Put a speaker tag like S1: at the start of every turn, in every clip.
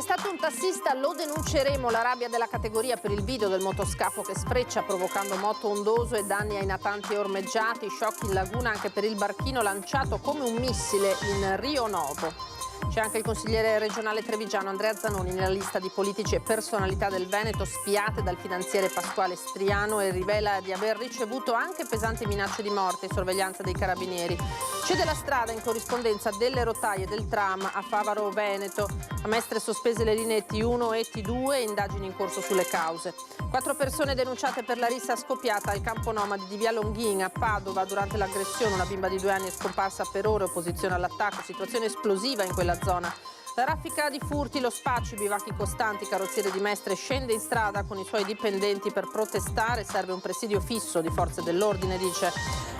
S1: Arrestato un tassista, lo denunceremo. La rabbia della categoria per il video del motoscafo che sfreccia provocando moto ondoso e danni ai natanti ormeggiati. Shock in laguna anche per il barchino lanciato come un missile in Rio Novo. C'è anche il consigliere regionale trevigiano Andrea Zanoni nella lista di politici e personalità del Veneto spiate dal finanziere Pasquale Striano e rivela di aver ricevuto anche pesanti minacce di morte e sorveglianza dei carabinieri. Cede la strada in corrispondenza delle rotaie del tram a Favaro Veneto. A Mestre sospese le linee T1 e T2, indagini in corso sulle cause. 4 persone denunciate per la rissa scoppiata al campo nomadi di Via Longhina, a Padova. Durante l'aggressione una bimba di 2 anni è scomparsa per ore, opposizione all'attacco, situazione esplosiva in quella zona. La raffica di furti, lo spaccio, i bivacchi costanti, carrozziere di Mestre scende in strada con i suoi dipendenti per protestare, serve un presidio fisso di forze dell'ordine, dice.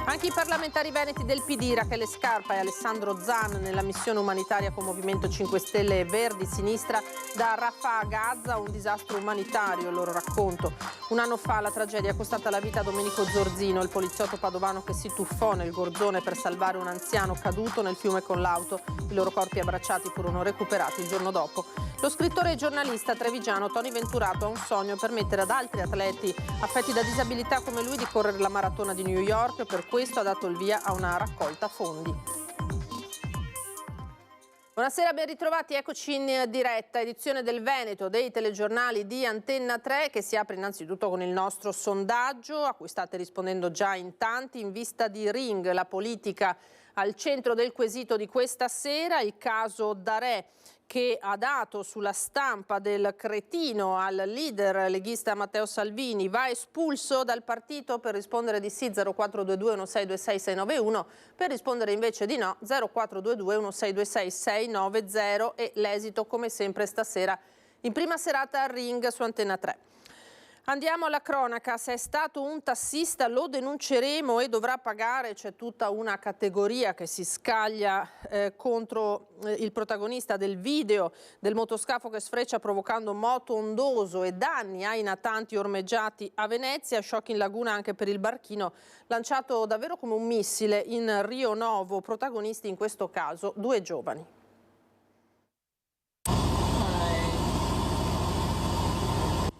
S1: Anche i parlamentari veneti del PD, Rachele Scarpa e Alessandro Zan, nella missione umanitaria con Movimento 5 Stelle e Verdi Sinistra, da Rafah a Gaza, un disastro umanitario, il loro racconto. Un anno fa la tragedia è costata la vita a Domenico Zorzino, il poliziotto padovano che si tuffò nel Gorzone per salvare un anziano caduto nel fiume con l'auto. I loro corpi abbracciati furono recuperati il giorno dopo. Lo scrittore e giornalista trevigiano Tony Venturato ha un sogno: permettere ad altri atleti affetti da disabilità come lui di correre la maratona di New York. Per questo ha dato il via a una raccolta fondi. Buonasera, ben ritrovati, eccoci in diretta, edizione del Veneto dei telegiornali di Antenna 3 che si apre innanzitutto con il nostro sondaggio a cui state rispondendo già in tanti. In vista di Ring, la politica al centro del quesito di questa sera, il caso Darè che ha dato sulla stampa del cretino al leader leghista Matteo Salvini, va espulso dal partito. Per rispondere di sì 0422 1626 691, per rispondere invece di no 0422 1626 690 e l'esito come sempre stasera in prima serata a Ring su Antenna 3. Andiamo alla cronaca. Se è stato un tassista lo denunceremo e dovrà pagare. C'è tutta una categoria che si scaglia contro il protagonista del video del motoscafo che sfreccia provocando moto ondoso e danni ai natanti ormeggiati a Venezia. Shock in laguna anche per il barchino lanciato davvero come un missile in Rio Novo. Protagonisti in questo caso 2 giovani.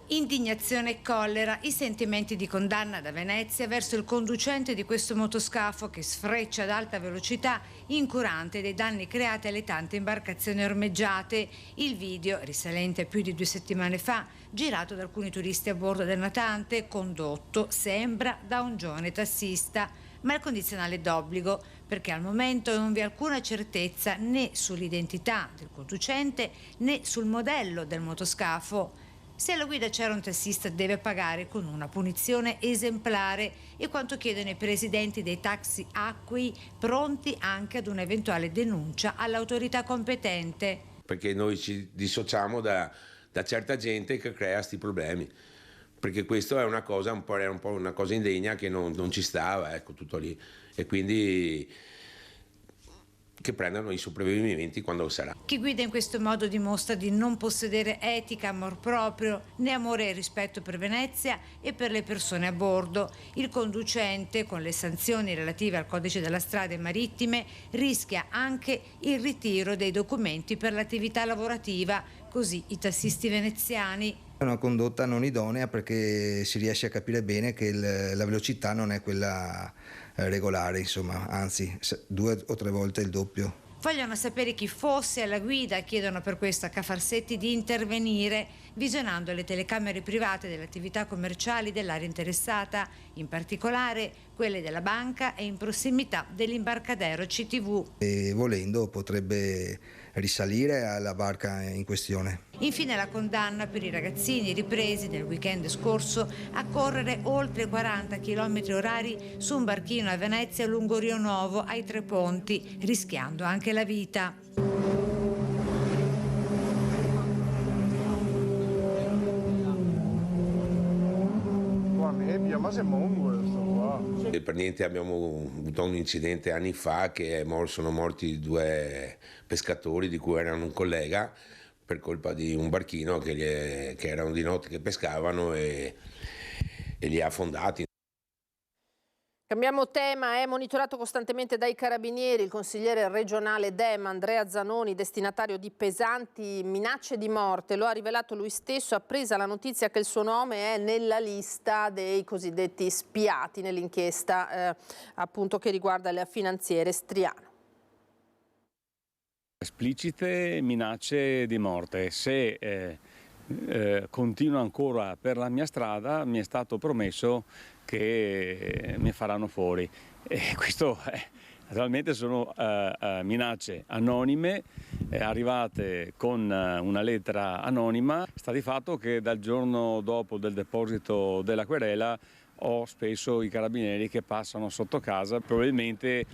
S2: Indignazione e collera, i sentimenti di condanna da Venezia verso il conducente di questo motoscafo che sfreccia ad alta velocità, incurante dei danni creati alle tante imbarcazioni ormeggiate. Il video, risalente a più di 2 settimane fa, girato da alcuni turisti a bordo del natante, condotto, sembra, da un giovane tassista. Ma il condizionale è d'obbligo, perché al momento non vi è alcuna certezza né sull'identità del conducente né sul modello del motoscafo. Se alla guida c'era un tassista deve pagare con una punizione esemplare, e quanto chiedono i presidenti dei taxi acqui, pronti anche ad un'eventuale denuncia all'autorità competente.
S3: Perché noi ci dissociamo da certa gente che crea sti problemi, perché questo è una cosa era un po' una cosa indegna che non ci stava, ecco, tutto lì, e quindi che prendano i sopravvivimenti quando sarà.
S2: Chi guida in questo modo dimostra di non possedere etica, amor proprio, né amore e rispetto per Venezia e per le persone a bordo. Il conducente, con le sanzioni relative al codice della strada e marittime, rischia anche il ritiro dei documenti per l'attività lavorativa, così i tassisti veneziani.
S4: È una condotta non idonea, perché si riesce a capire bene che la velocità non è quella regolare, insomma, anzi 2 o 3 volte il doppio.
S2: Vogliono sapere chi fosse alla guida, chiedono per questo a Cafarsetti di intervenire visionando le telecamere private delle attività commerciali dell'area interessata, in particolare quelle della banca e in prossimità dell'imbarcadero CTV.
S4: E volendo potrebbe risalire alla barca in questione.
S2: Infine la condanna per i ragazzini ripresi nel weekend scorso a correre oltre 40 km orari su un barchino a Venezia lungo Rio Novo ai 3 ponti, rischiando anche la vita.
S3: E per niente abbiamo avuto un incidente anni fa che sono morti 2 pescatori di cui erano un collega per colpa di un barchino che erano di notte che pescavano e li ha affondati.
S1: Cambiamo tema, è monitorato costantemente dai carabinieri il consigliere regionale Dem, Andrea Zanoni, destinatario di pesanti minacce di morte. Lo ha rivelato lui stesso, appresa la notizia che il suo nome è nella lista dei cosiddetti spiati nell'inchiesta appunto che riguarda il finanziere Striano.
S5: Esplicite minacce di morte. Se continuo ancora per la mia strada, mi è stato promesso che mi faranno fuori. E questo naturalmente sono minacce anonime, arrivate con una lettera anonima. Sta di fatto che dal giorno dopo del deposito della querela ho spesso i carabinieri che passano sotto casa. Probabilmente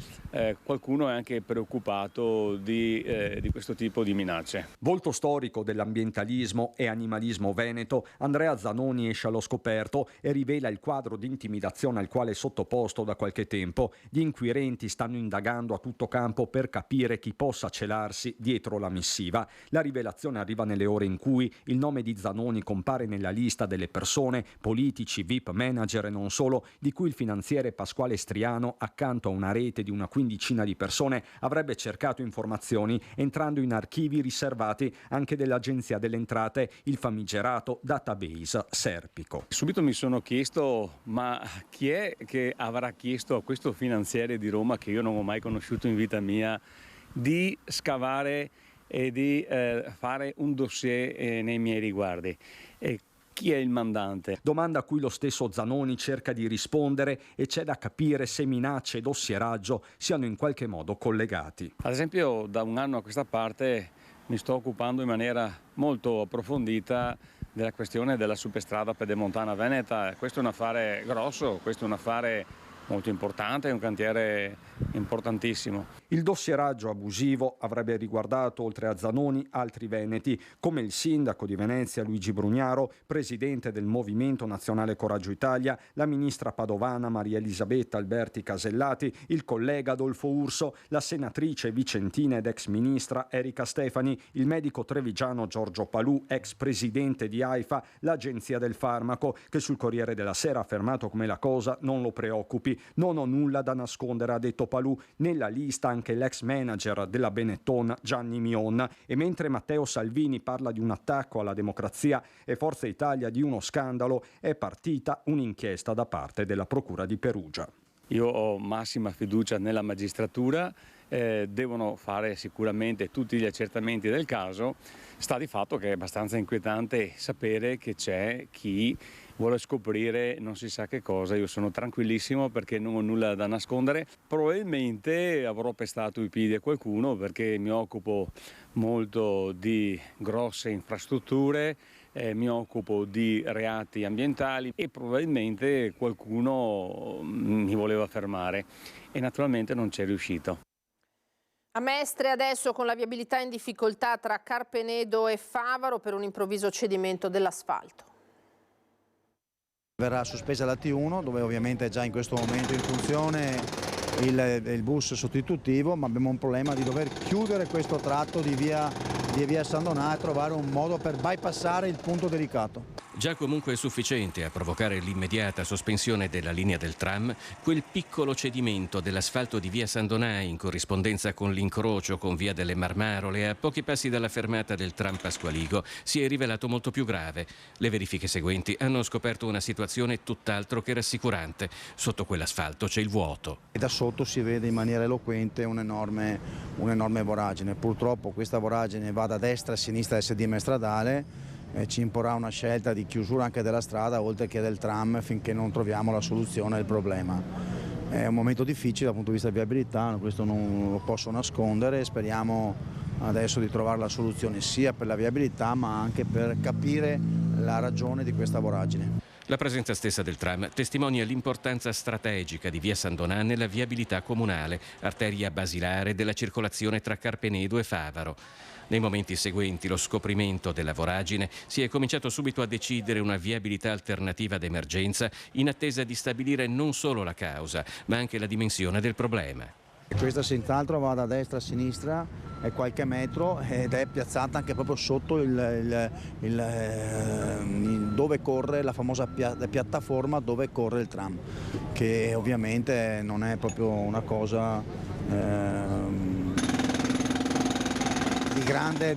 S5: qualcuno è anche preoccupato di questo tipo di minacce.
S6: Volto storico dell'ambientalismo e animalismo veneto, Andrea Zanoni esce allo scoperto e rivela il quadro di intimidazione al quale è sottoposto da qualche tempo. Gli inquirenti stanno indagando a tutto campo per capire chi possa celarsi dietro la missiva. La rivelazione arriva nelle ore in cui il nome di Zanoni compare nella lista delle persone, politici, VIP, manager e non solo, di cui il finanziere Pasquale Striano, accanto a una rete di una quindicina di persone, avrebbe cercato informazioni entrando in archivi riservati anche dell'Agenzia delle Entrate, il famigerato database Serpico.
S5: Subito mi sono chiesto, ma chi è che avrà chiesto a questo finanziere di Roma, che io non ho mai conosciuto in vita mia, di scavare e di fare un dossier nei miei riguardi? Chi è il mandante?
S6: Domanda a cui lo stesso Zanoni cerca di rispondere e c'è da capire se minacce e dossieraggio siano in qualche modo collegati.
S5: Ad esempio, da un anno a questa parte mi sto occupando in maniera molto approfondita della questione della superstrada pedemontana veneta. Questo è un affare grosso, questo è un affare molto importante, è un cantiere importantissimo.
S6: Il dossieraggio abusivo avrebbe riguardato, oltre a Zanoni, altri veneti, come il sindaco di Venezia Luigi Brugnaro, presidente del Movimento Nazionale Coraggio Italia, la ministra padovana Maria Elisabetta Alberti Casellati, il collega Adolfo Urso, la senatrice vicentina ed ex ministra Erika Stefani, il medico trevigiano Giorgio Palù, ex presidente di AIFA, l'Agenzia del Farmaco, che sul Corriere della Sera ha affermato come la cosa non lo preoccupi. Non ho nulla da nascondere, ha detto Palù. Nella lista anche l'ex manager della Benetton Gianni Mion. E mentre Matteo Salvini parla di un attacco alla democrazia e Forza Italia di uno scandalo, è partita un'inchiesta da parte della Procura di Perugia.
S5: Io ho massima fiducia nella magistratura, devono fare sicuramente tutti gli accertamenti del caso. Sta di fatto che è abbastanza inquietante sapere che c'è chi vuole scoprire non si sa che cosa. Io sono tranquillissimo perché non ho nulla da nascondere. Probabilmente avrò pestato i piedi a qualcuno perché mi occupo molto di grosse infrastrutture, mi occupo di reati ambientali e probabilmente qualcuno mi voleva fermare e naturalmente non ci è riuscito.
S1: A Mestre adesso con la viabilità in difficoltà tra Carpenedo e Favaro per un improvviso cedimento dell'asfalto.
S7: Verrà sospesa la T1 dove ovviamente è già in questo momento in funzione il bus sostitutivo, ma abbiamo un problema di dover chiudere questo tratto di via San Donà e trovare un modo per bypassare il punto delicato.
S8: Già comunque è sufficiente a provocare l'immediata sospensione della linea del tram quel piccolo cedimento dell'asfalto di via San Donà in corrispondenza con l'incrocio con via delle Marmarole a pochi passi dalla fermata del tram Pasqualigo si è rivelato molto più grave. Le verifiche seguenti hanno scoperto una situazione tutt'altro che rassicurante. Sotto quell'asfalto c'è il vuoto.
S7: E da sotto si vede in maniera eloquente un'enorme voragine. Purtroppo questa voragine va da destra a sinistra del sedime stradale. Ci imporrà una scelta di chiusura anche della strada oltre che del tram finché non troviamo la soluzione al problema. È un momento difficile dal punto di vista di viabilità, questo non lo posso nascondere, speriamo adesso di trovare la soluzione sia per la viabilità ma anche per capire la ragione di questa voragine.
S8: La presenza stessa del tram testimonia l'importanza strategica di via San Donà nella viabilità comunale, arteria basilare della circolazione tra Carpenedo e Favaro. Nei momenti seguenti lo scoprimento della voragine si è cominciato subito a decidere una viabilità alternativa d'emergenza in attesa di stabilire non solo la causa, ma anche la dimensione del problema.
S7: Questa senz'altro va da destra a sinistra, è qualche metro ed è piazzata anche proprio sotto dove corre la famosa piattaforma dove corre il tram, che ovviamente non è proprio una cosa di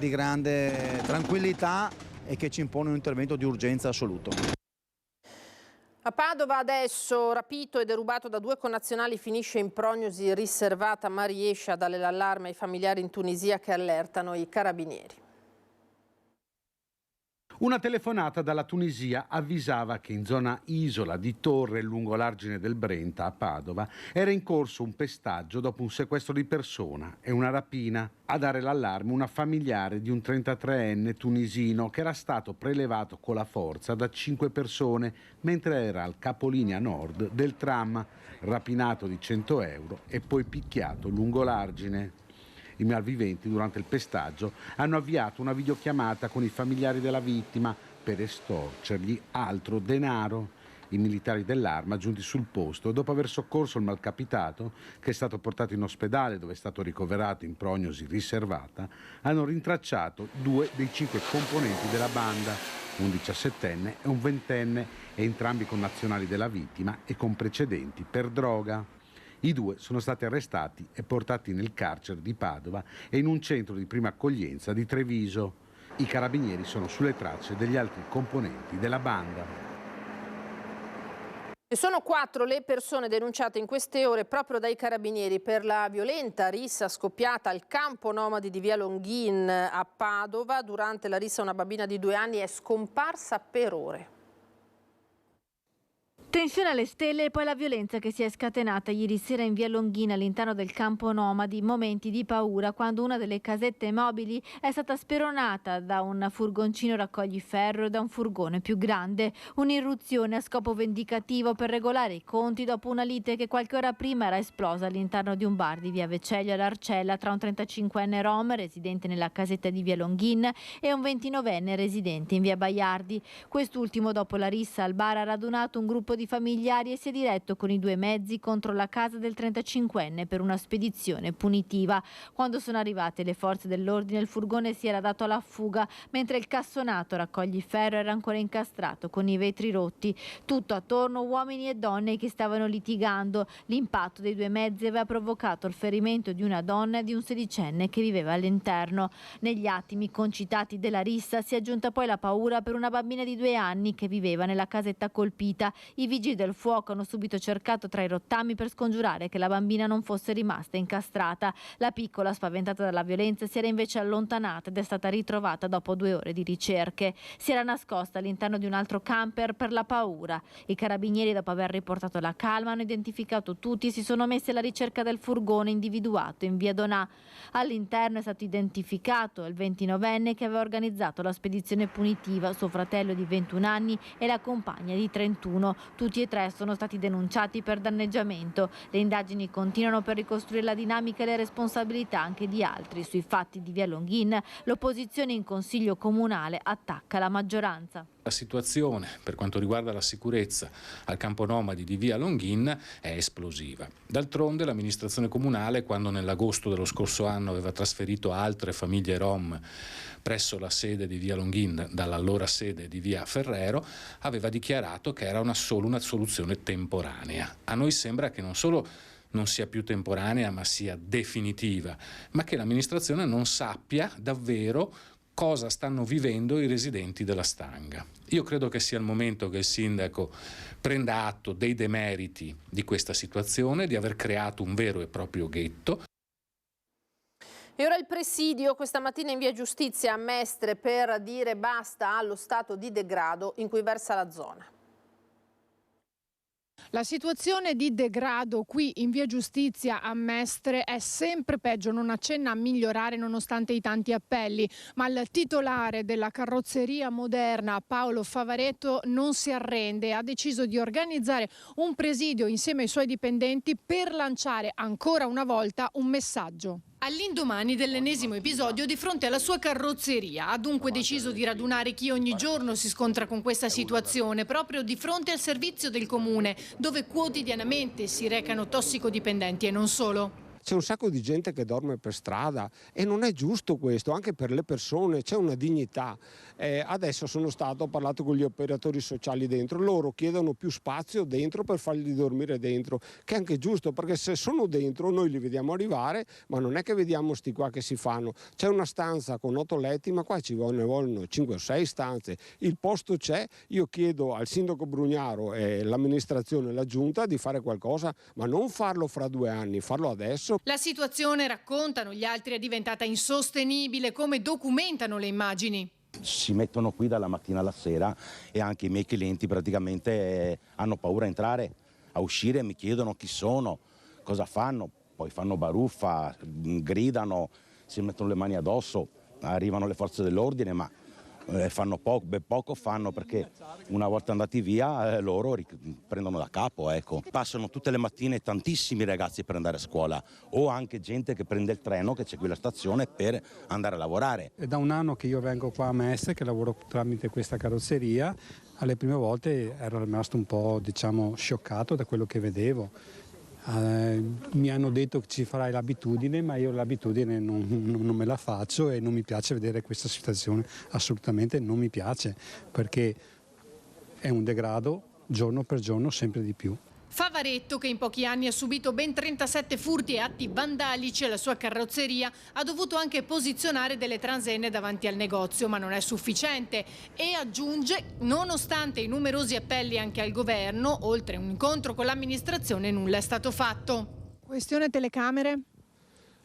S7: grande tranquillità e che ci impone un intervento di urgenza assoluto.
S1: A Padova adesso, rapito e derubato da 2 connazionali, finisce in prognosi riservata, ma riesce a dare l'allarme ai familiari in Tunisia che allertano i carabinieri.
S9: Una telefonata dalla Tunisia avvisava che in zona Isola di Torre, lungo l'argine del Brenta a Padova, era in corso un pestaggio dopo un sequestro di persona e una rapina. A dare l'allarme una familiare di un 33enne tunisino che era stato prelevato con la forza da 5 persone mentre era al capolinea nord del tram, rapinato di 100 euro e poi picchiato lungo l'argine. I malviventi durante il pestaggio hanno avviato una videochiamata con i familiari della vittima per estorcergli altro denaro. I militari dell'Arma, giunti sul posto, dopo aver soccorso il malcapitato, che è stato portato in ospedale dove è stato ricoverato in prognosi riservata, hanno rintracciato 2 dei 5 componenti della banda, un 17enne e un 20enne, e entrambi connazionali della vittima e con precedenti per droga. I 2 sono stati arrestati e portati nel carcere di Padova e in un centro di prima accoglienza di Treviso. I carabinieri sono sulle tracce degli altri componenti della banda.
S1: E sono 4 le persone denunciate in queste ore proprio dai carabinieri per la violenta rissa scoppiata al campo nomadi di via Longhin a Padova. Durante la rissa una bambina di 2 anni è scomparsa per ore.
S10: Tensione alle stelle e poi la violenza che si è scatenata ieri sera in via Longhina all'interno del campo nomadi, momenti di paura quando una delle casette mobili è stata speronata da un furgoncino raccogliferro e da un furgone più grande. Un'irruzione a scopo vendicativo per regolare i conti dopo una lite che qualche ora prima era esplosa all'interno di un bar di via Veceglio all'Arcella tra un 35enne rom residente nella casetta di via Longhin e un 29enne residente in via Baiardi. Quest'ultimo dopo la rissa al bar ha radunato un gruppo di familiari e si è diretto con i 2 mezzi contro la casa del 35enne per una spedizione punitiva. Quando sono arrivate le forze dell'ordine il furgone si era dato alla fuga mentre il cassonato raccogliferro era ancora incastrato con i vetri rotti. Tutto attorno uomini e donne che stavano litigando. L'impatto dei 2 mezzi aveva provocato il ferimento di una donna e di un 16enne che viveva all'interno. Negli attimi concitati della rissa si è aggiunta poi la paura per una bambina di 2 anni che viveva nella casetta colpita. I vigili del fuoco hanno subito cercato tra i rottami per scongiurare che la bambina non fosse rimasta incastrata. La piccola, spaventata dalla violenza, si era invece allontanata ed è stata ritrovata dopo 2 ore di ricerche. Si era nascosta all'interno di un altro camper per la paura. I carabinieri, dopo aver riportato la calma, hanno identificato tutti e si sono messi alla ricerca del furgone individuato in via Donà. All'interno è stato identificato il 29enne che aveva organizzato la spedizione punitiva, suo fratello di 21 anni e la compagna di 31. Tutti e 3 sono stati denunciati per danneggiamento. Le indagini continuano per ricostruire la dinamica e le responsabilità anche di altri. Sui fatti di via Longhin, l'opposizione in Consiglio Comunale attacca la maggioranza.
S11: La situazione per quanto riguarda la sicurezza al campo nomadi di via Longhin è esplosiva. D'altronde l'amministrazione comunale, quando nell'agosto dello scorso anno aveva trasferito altre famiglie rom presso la sede di via Longhin dall'allora sede di via Ferrero, aveva dichiarato che era solo una soluzione temporanea. A noi sembra che non solo non sia più temporanea ma sia definitiva, ma che l'amministrazione non sappia davvero cosa stanno vivendo i residenti della Stanga. Io credo che sia il momento che il sindaco prenda atto dei demeriti di questa situazione, di aver creato un vero e proprio ghetto.
S1: E ora il presidio questa mattina in via Giustizia a Mestre per dire basta allo stato di degrado in cui versa la zona.
S12: La situazione di degrado qui in via Giustizia a Mestre è sempre peggio, non accenna a migliorare nonostante i tanti appelli, ma il titolare della carrozzeria moderna Paolo Favaretto non si arrende e ha deciso di organizzare un presidio insieme ai suoi dipendenti per lanciare ancora una volta un messaggio. All'indomani dell'ennesimo episodio di fronte alla sua carrozzeria ha dunque deciso di radunare chi ogni giorno si scontra con questa situazione proprio di fronte al servizio del comune, dove quotidianamente si recano tossicodipendenti e non solo.
S13: c'è un sacco di gente che dorme per strada e non è giusto questo, anche per le persone c'è una dignità. Adesso ho parlato con gli operatori sociali dentro, loro chiedono più spazio dentro per fargli dormire dentro, che è anche giusto, perché se sono dentro noi li vediamo arrivare, ma non è che vediamo sti qua che si fanno. C'è una stanza con 8 letti, ma qua ne vogliono 5 o 6 stanze, il posto c'è. Io chiedo al sindaco Brugnaro e l'amministrazione e la giunta di fare qualcosa, ma non farlo fra 2 anni, farlo adesso.
S12: La situazione, raccontano gli altri, è diventata insostenibile, come documentano le immagini.
S14: Si mettono qui dalla mattina alla sera e anche i miei clienti praticamente hanno paura a entrare, a uscire, mi chiedono chi sono, cosa fanno, poi fanno baruffa, gridano, si mettono le mani addosso, arrivano le forze dell'ordine, ma fanno poco fanno, perché una volta andati via loro prendono da capo, ecco. Passano tutte le mattine tantissimi ragazzi per andare a scuola, o anche gente che prende il treno, che c'è qui la stazione, per andare a lavorare.
S15: È da un anno che io vengo qua a Mestre, che lavoro tramite questa carrozzeria. Alle prime volte ero rimasto un po', scioccato da quello che vedevo. Mi hanno detto che ci farai l'abitudine, ma io l'abitudine non me la faccio e non mi piace vedere questa situazione, assolutamente non mi piace, perché è un degrado giorno per giorno sempre di più.
S12: Favaretto, che in pochi anni ha subito ben 37 furti e atti vandalici alla sua carrozzeria, ha dovuto anche posizionare delle transenne davanti al negozio, ma non è sufficiente, e aggiunge: nonostante i numerosi appelli anche al governo, oltre un incontro con l'amministrazione, nulla è stato fatto. Questione telecamere?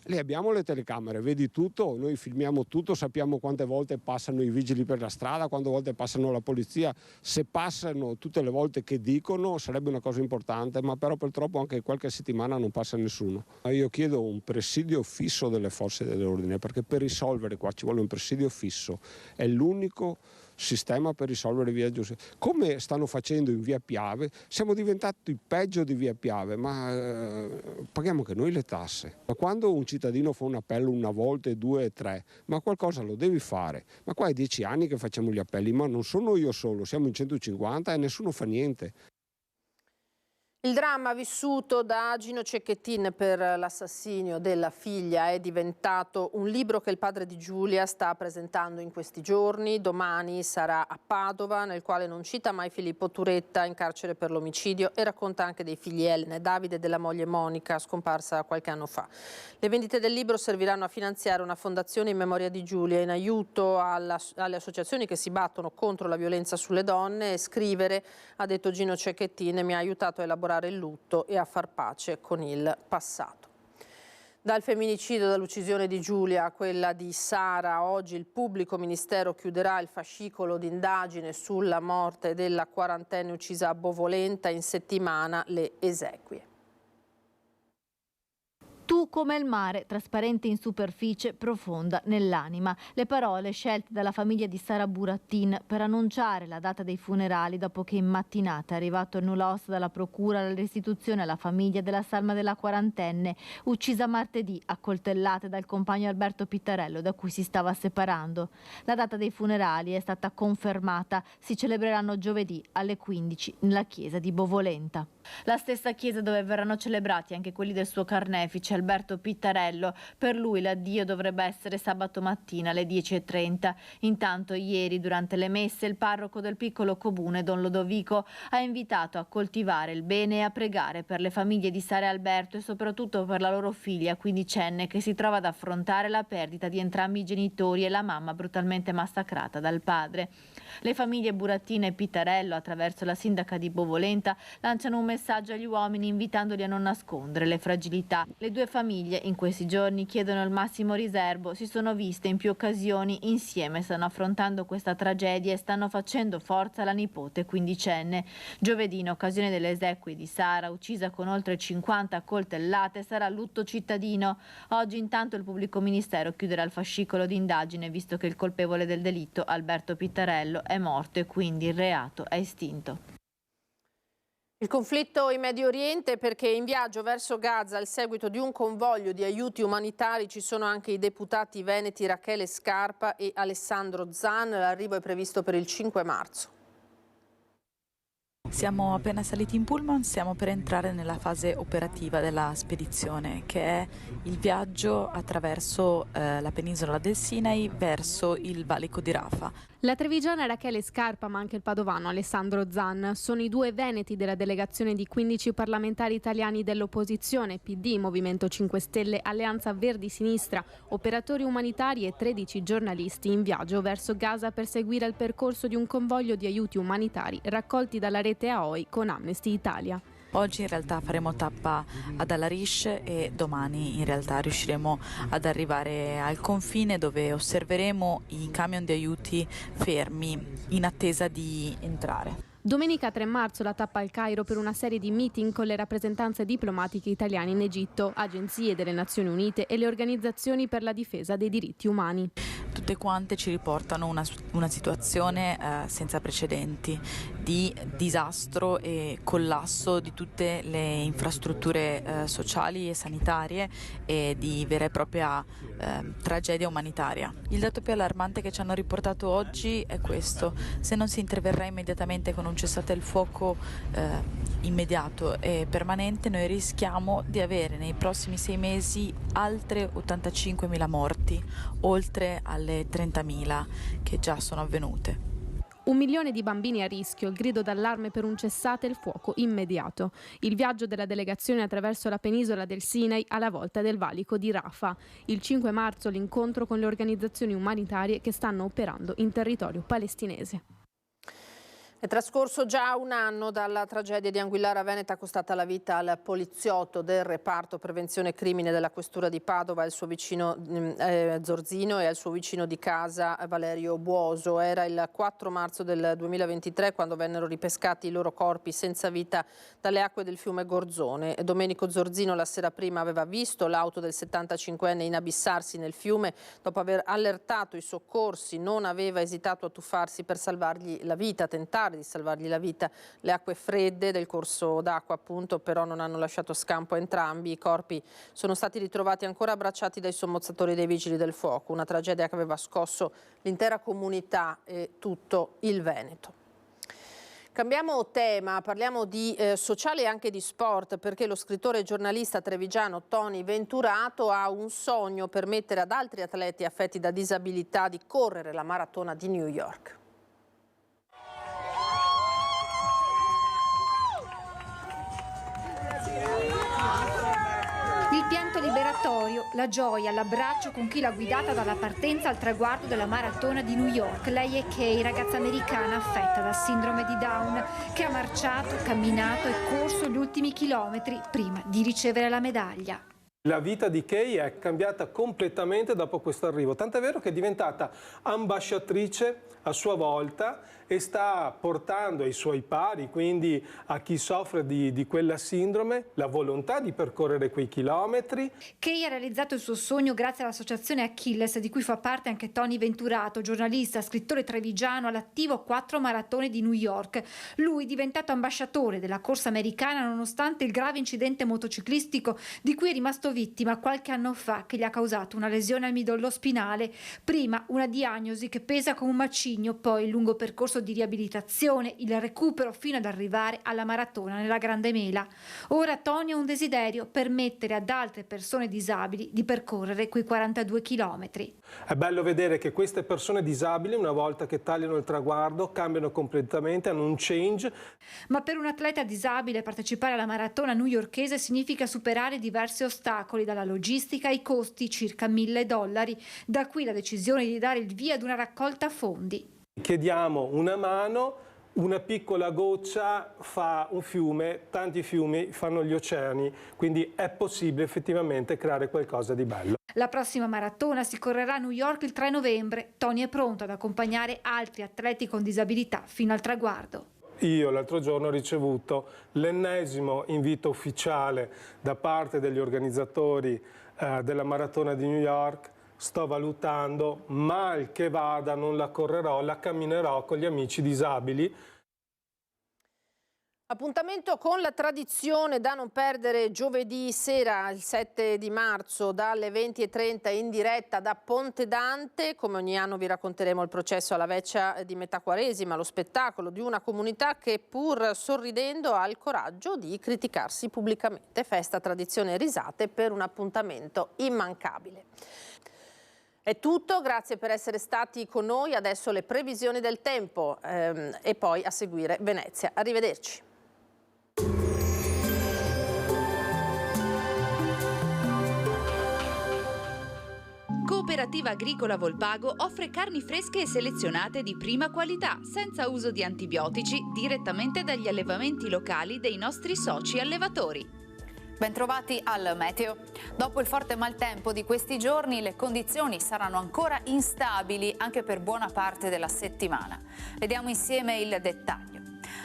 S13: Lì abbiamo le telecamere, vedi tutto, noi filmiamo tutto, sappiamo quante volte passano i vigili per la strada, quante volte passano la polizia. Se passano tutte le volte che dicono sarebbe una cosa importante, ma però purtroppo anche qualche settimana non passa nessuno. Io chiedo un presidio fisso delle forze dell'ordine, perché per risolvere qua ci vuole un presidio fisso, è l'unico sistema per risolvere via Giuseppe. Come stanno facendo in via Piave, siamo diventati peggio di via Piave, ma paghiamo anche noi le tasse. Ma quando un cittadino fa un appello una volta, 2, 3, ma qualcosa lo devi fare. Ma qua è 10 anni che facciamo gli appelli, ma non sono io solo, siamo in 150 e nessuno fa niente.
S1: Il dramma vissuto da Gino Cecchettin per l'assassinio della figlia è diventato un libro che il padre di Giulia sta presentando in questi giorni. Domani sarà a Padova, nel quale non cita mai Filippo Turetta, in carcere per l'omicidio, e racconta anche dei figli Elena e Davide e della moglie Monica, scomparsa qualche anno fa. Le vendite del libro serviranno a finanziare una fondazione in memoria di Giulia, in aiuto alle associazioni che si battono contro la violenza sulle donne. E scrivere, ha detto Gino Cecchettin, mi ha aiutato a elaborare il lutto e a far pace con il passato. Dal femminicidio, dall'uccisione di Giulia a quella di Sara, oggi il pubblico ministero chiuderà il fascicolo d'indagine sulla morte della quarantenne uccisa a Bovolenta. In settimana le esequie.
S10: Tu come il mare, trasparente in superficie, profonda nell'anima. Le parole scelte dalla famiglia di Sara Burattin per annunciare la data dei funerali, dopo che in mattinata è arrivato il nulla osta dalla procura alla restituzione alla famiglia della salma della quarantenne, uccisa martedì a coltellate dal compagno Alberto Pittarello, da cui si stava separando. La data dei funerali è stata confermata, si celebreranno giovedì alle 15 nella chiesa di Bovolenta. La stessa chiesa dove verranno celebrati anche quelli del suo carnefice Alberto Pittarello. Per lui l'addio dovrebbe essere sabato mattina alle 10:30. Intanto ieri, durante le messe, il parroco del piccolo comune, Don Lodovico, ha invitato a coltivare il bene e a pregare per le famiglie di Sara e Alberto e soprattutto per la loro figlia quindicenne, che si trova ad affrontare la perdita di entrambi i genitori e la mamma brutalmente massacrata dal padre. Le famiglie Burattin e Pittarello, attraverso la sindaca di Bovolenta, lanciano un messaggio agli uomini invitandoli a non nascondere le fragilità. Le due famiglie in questi giorni chiedono il massimo riservo, si sono viste in più occasioni insieme, stanno affrontando questa tragedia e stanno facendo forza alla nipote quindicenne. Giovedì, in occasione delle esequie di Sara, uccisa con oltre 50 coltellate, sarà lutto cittadino. Oggi intanto il pubblico ministero chiuderà il fascicolo di indagine, visto che il colpevole del delitto, Alberto Pittarello, è morto e quindi il reato è estinto.
S1: Il conflitto in Medio Oriente, perché in viaggio verso Gaza al seguito di un convoglio di aiuti umanitari ci sono anche i deputati veneti Rachele Scarpa e Alessandro Zan. L'arrivo è previsto per il 5 marzo.
S16: Siamo appena saliti in pullman, stiamo per entrare nella fase operativa della spedizione, che è il viaggio attraverso la penisola del Sinai verso il valico di Rafah.
S17: La trevigiana Rachele Scarpa, ma anche il padovano Alessandro Zan, sono i due veneti della delegazione di 15 parlamentari italiani dell'opposizione, PD, Movimento 5 Stelle, Alleanza Verdi Sinistra, operatori umanitari e 13 giornalisti in viaggio verso Gaza per seguire il percorso di un convoglio di aiuti umanitari raccolti dalla rete AOI con Amnesty Italia.
S16: Oggi in realtà faremo tappa ad Al-Arish e domani in realtà riusciremo ad arrivare al confine, dove osserveremo i camion di aiuti fermi in attesa di entrare.
S17: Domenica 3 marzo la tappa al Cairo per una serie di meeting con le rappresentanze diplomatiche italiane in Egitto, agenzie delle Nazioni Unite e le organizzazioni per la difesa dei diritti umani.
S16: Tutte quante ci riportano una situazione senza precedenti di disastro e collasso di tutte le infrastrutture sociali e sanitarie e di vera e propria tragedia umanitaria. Il dato più allarmante che ci hanno riportato oggi è questo: se non si interverrà immediatamente con un cessate il fuoco immediato e permanente, noi rischiamo di avere nei prossimi 6 mesi altre 85.000 morti, oltre alle 30.000 che già sono avvenute.
S17: 1 milione di bambini a rischio, il grido d'allarme per un cessate il fuoco immediato. Il viaggio della delegazione attraverso la penisola del Sinai alla volta del valico di Rafah. Il 5 marzo l'incontro con le organizzazioni umanitarie che stanno operando in territorio palestinese.
S1: È trascorso già un anno dalla tragedia di Anguillara Veneta costata la vita al poliziotto del reparto prevenzione crimine della questura di Padova, il suo vicino Zorzino, e al suo vicino di casa Valerio Buoso. Era il 4 marzo del 2023 quando vennero ripescati i loro corpi senza vita dalle acque del fiume Gorzone. Domenico Zorzino la sera prima aveva visto l'auto del 75enne inabissarsi nel fiume. Dopo aver allertato i soccorsi non aveva esitato a tuffarsi per salvargli la vita, tentare di salvargli la vita. Le acque fredde del corso d'acqua appunto però non hanno lasciato scampo a entrambi. I corpi sono stati ritrovati ancora abbracciati dai sommozzatori dei vigili del fuoco, una tragedia che aveva scosso l'intera comunità e tutto il Veneto. Cambiamo tema, parliamo di sociale e anche di sport, perché lo scrittore e giornalista trevigiano Tony Venturato ha un sogno: permettere ad altri atleti affetti da disabilità di correre la maratona di New York.
S18: Il pianto liberatorio, la gioia, l'abbraccio con chi l'ha guidata dalla partenza al traguardo della maratona di New York. Lei è Kay, ragazza americana affetta da sindrome di Down, che ha marciato, camminato e corso gli ultimi chilometri prima di ricevere la medaglia.
S19: La vita di Kay è cambiata completamente dopo questo arrivo, tant'è vero che è diventata ambasciatrice a sua volta e sta portando ai suoi pari, quindi a chi soffre di quella sindrome, la volontà di percorrere quei chilometri.
S18: Kay ha realizzato il suo sogno grazie all'associazione Achilles, di cui fa parte anche Tony Venturato, giornalista, scrittore trevigiano all'attivo a 4 maratone di New York. Lui è diventato ambasciatore della corsa americana nonostante il grave incidente motociclistico di cui è rimasto vittima qualche anno fa, che gli ha causato una lesione al midollo spinale, prima una diagnosi che pesa come un macigno, poi il lungo percorso di riabilitazione, il recupero fino ad arrivare alla maratona nella Grande Mela. Ora Tony ha un desiderio: permettere ad altre persone disabili di percorrere quei 42 chilometri.
S19: È bello vedere che queste persone disabili, una volta che tagliano il traguardo, cambiano completamente, hanno un change.
S18: Ma per un atleta disabile partecipare alla maratona newyorkese significa superare diversi ostacoli, dalla logistica ai costi, circa $1.000. Da qui la decisione di dare il via ad una raccolta fondi.
S19: Chiediamo una mano, una piccola goccia fa un fiume, tanti fiumi fanno gli oceani, quindi è possibile effettivamente creare qualcosa di bello.
S18: La prossima maratona si correrà a New York il 3 novembre. Tony è pronto ad accompagnare altri atleti con disabilità fino al traguardo.
S19: Io l'altro giorno ho ricevuto l'ennesimo invito ufficiale da parte degli organizzatori della maratona di New York. Sto valutando, mal che vada non la correrò, la camminerò con gli amici disabili.
S1: Appuntamento con la tradizione da non perdere giovedì sera, il 7 di marzo, dalle 20:30 in diretta da Ponte Dante. Come ogni anno vi racconteremo il processo alla vecchia di metà Quaresima, lo spettacolo di una comunità che pur sorridendo ha il coraggio di criticarsi pubblicamente. Festa, tradizione e risate per un appuntamento immancabile. È tutto, grazie per essere stati con noi. Adesso le previsioni del tempo e poi a seguire Venezia. Arrivederci.
S20: Cooperativa Agricola Volpago offre carni fresche e selezionate di prima qualità, senza uso di antibiotici, direttamente dagli allevamenti locali dei nostri soci allevatori.
S21: Bentrovati al meteo. Dopo il forte maltempo di questi giorni, le condizioni saranno ancora instabili anche per buona parte della settimana. Vediamo insieme il dettaglio.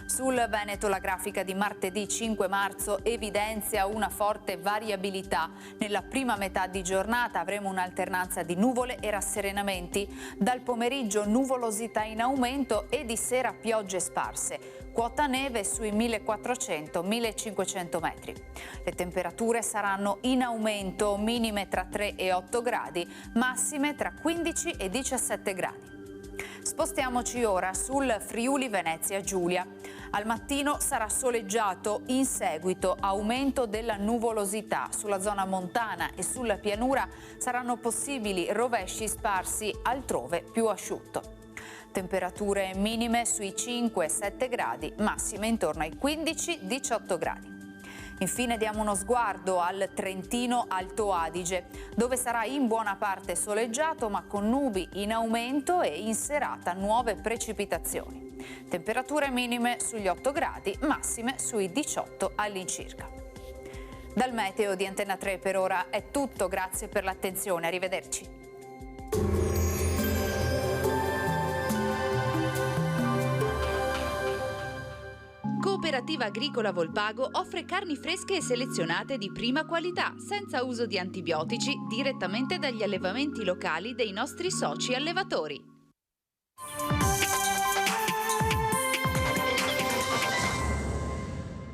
S21: Sul Veneto la grafica di martedì 5 marzo evidenzia una forte variabilità. Nella prima metà di giornata avremo un'alternanza di nuvole e rasserenamenti. Dal pomeriggio nuvolosità in aumento e di sera piogge sparse. Quota neve sui 1400-1500 metri. Le temperature saranno in aumento, minime tra 3 e 8 gradi, massime tra 15 e 17 gradi. Spostiamoci ora sul Friuli Venezia Giulia. Al mattino sarà soleggiato, in seguito aumento della nuvolosità. Sulla zona montana e sulla pianura saranno possibili rovesci sparsi, altrove più asciutto. Temperature minime sui 5-7 gradi, massime intorno ai 15-18 gradi. Infine diamo uno sguardo al Trentino Alto Adige, dove sarà in buona parte soleggiato ma con nubi in aumento e in serata nuove precipitazioni. Temperature minime sugli 8 gradi, massime sui 18 all'incirca. Dal meteo di Antenna 3 per ora è tutto, grazie per l'attenzione, arrivederci.
S20: Cooperativa Agricola Volpago offre carni fresche e selezionate di prima qualità, senza uso di antibiotici, direttamente dagli allevamenti locali dei nostri soci allevatori.